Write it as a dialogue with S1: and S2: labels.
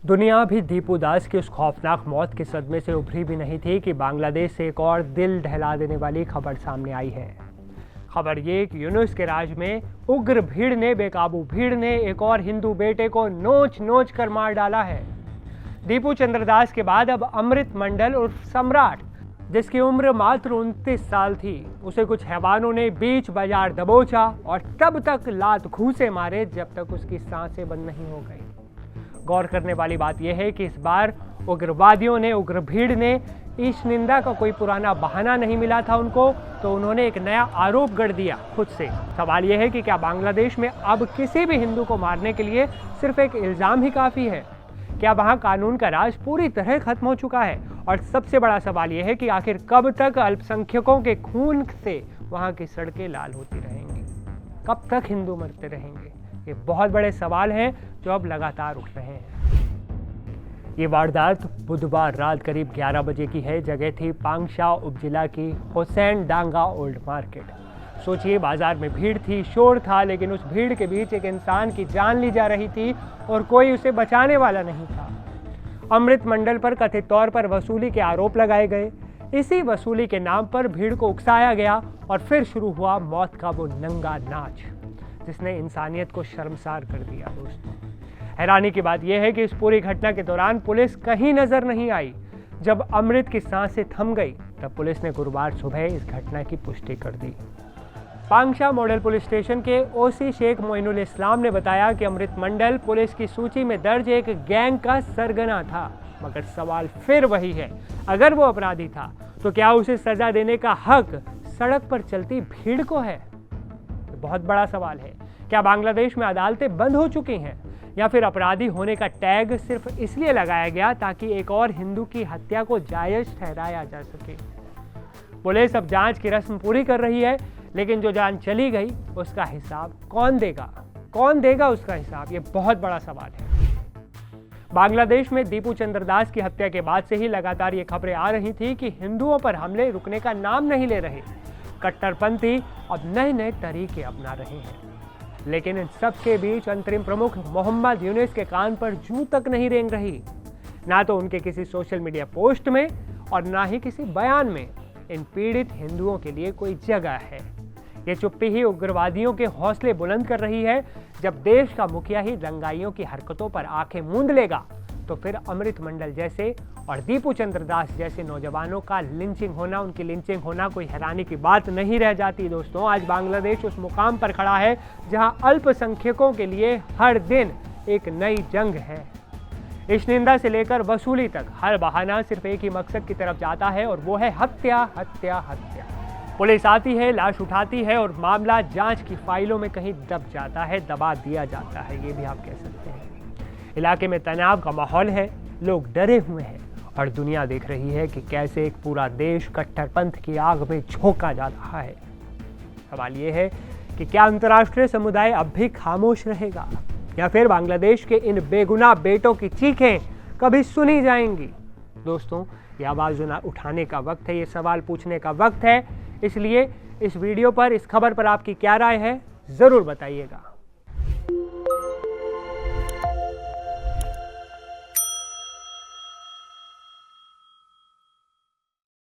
S1: दुनिया भी दीपू दास की उस खौफनाक मौत के सदमे से उभरी भी नहीं थी कि बांग्लादेश से एक और दिल दहला देने वाली खबर सामने आई है। खबर ये कि यूनुस के राज में उग्र भीड़ ने, बेकाबू भीड़ ने एक और हिंदू बेटे को नोच नोच कर मार डाला है। दीपू चंद्रदास के बाद अब अमृत मंडल उर्फ सम्राट, जिसकी उम्र मात्र 29 साल थी, उसे कुछ हैवानों ने बीच बाजार दबोचा और तब तक लात घूंसे मारे जब तक उसकी सांसें बंद नहीं हो गई। गौर करने वाली बात यह है कि इस बार उग्रवादियों ने, उग्र भीड़ ने ईश निंदा का कोई पुराना बहाना नहीं मिला था उनको, तो उन्होंने एक नया आरोप गढ़ दिया खुद से। सवाल यह है कि क्या बांग्लादेश में अब किसी भी हिंदू को मारने के लिए सिर्फ एक इल्जाम ही काफ़ी है? क्या वहाँ कानून का राज पूरी तरह खत्म हो चुका है? और सबसे बड़ा सवाल यह है कि आखिर कब तक अल्पसंख्यकों के खून से वहाँ की सड़कें लाल होती रहेंगी? कब तक हिंदू मरते रहेंगे? ये बहुत बड़े सवाल हैं जो अब लगातार उठ रहे हैं। ये वारदात बुधवार रात करीब 11 बजे की है। जगह थी पांगशा उपजिला की हुसैन डांगा ओल्ड मार्केट। सोचिए, बाजार में भीड़ थी, शोर था, लेकिन उस भीड़ के बीच एक इंसान की जान ली जा रही थी और कोई उसे बचाने वाला नहीं था। अमृत मंडल पर कथित तौर पर वसूली के आरोप लगाए गए। इसी वसूली के नाम पर भीड़ को उकसाया गया और फिर शुरू हुआ मौत का वो नंगा नाच, जिसने इंसानियत को शर्मसार कर दिया। दोस्तों, हैरानी की बात यह है कि इस पूरी घटना के दौरान पुलिस कहीं नजर नहीं आई। जब अमृत की सांसें थम गई तब पुलिस ने गुरुवार सुबह इस घटना की पुष्टि कर दी। पांगशा मॉडल पुलिस स्टेशन के ओसी शेख मोइनुल इस्लाम ने बताया कि अमृत मंडल पुलिस की सूची में दर्ज एक गैंग का सरगना था। मगर सवाल फिर वही है, अगर वो अपराधी था तो क्या उसे सजा देने का हक सड़क पर चलती भीड़ को है? बहुत बड़ा सवाल है। क्या बांग्लादेश में अदालतें बंद हो चुकी हैं, या फिर अपराधी होने का टैग सिर्फ इसलिए लगाया गया ताकि एक और हिंदू की हत्या को जायज ठहराया जा सके? पुलिस अब जांच की रस्म पूरी कर रही है, लेकिन जो जान चली गई उसका हिसाब कौन देगा? कौन देगा उसका हिसाब? ये बहुत बड़ा सवाल है। बांग्लादेश में दीपू चंद्रदास की हत्या के बाद से ही लगातार ये खबरें आ रही थी कि हिंदुओं पर हमले रुकने का नाम नहीं ले रहे। कट्टरपंथी अब नए नए तरीके अपना रहे हैं। लेकिन इन सब के बीच अंतरिम प्रमुख मोहम्मद यूनुस के कान पर जूं तक नहीं रेंग रही। ना तो उनके किसी सोशल मीडिया पोस्ट में और ना ही किसी बयान में इन पीड़ित हिंदुओं के लिए कोई जगह है। ये चुप्पी ही उग्रवादियों के हौसले बुलंद कर रही है। जब देश का मुखिया ही दंगाइयों की हरकतों पर आंखें मूंद लेगा तो फिर अमृत मंडल जैसे और दीपू चंद्रदास जैसे नौजवानों का लिंचिंग होना, उनकी लिंचिंग होना कोई हैरानी की बात नहीं रह जाती। दोस्तों, आज बांग्लादेश उस मुकाम पर खड़ा है जहां अल्पसंख्यकों के लिए हर दिन एक नई जंग है। इस निंदा से लेकर वसूली तक हर बहाना सिर्फ एक ही मकसद की तरफ जाता है, और वो है हत्या, हत्या, हत्या। पुलिस आती है, लाश उठाती है और मामला जांच की फाइलों में कहीं दब जाता है, दबा दिया जाता है, ये भी आप कह सकते हैं। इलाके में तनाव का माहौल है, लोग डरे हुए हैं और दुनिया देख रही है कि कैसे एक पूरा देश कट्टरपंथ की आग में झोंका जा रहा है। सवाल ये है कि क्या अंतर्राष्ट्रीय समुदाय अब भी खामोश रहेगा, या फिर बांग्लादेश के इन बेगुनाह बेटों की चीखें कभी सुनी जाएंगी? दोस्तों, ये आवाज़ उठाने का वक्त है, ये सवाल पूछने का वक्त है। इसलिए इस वीडियो पर, इस खबर पर आपकी क्या राय है, ज़रूर बताइएगा।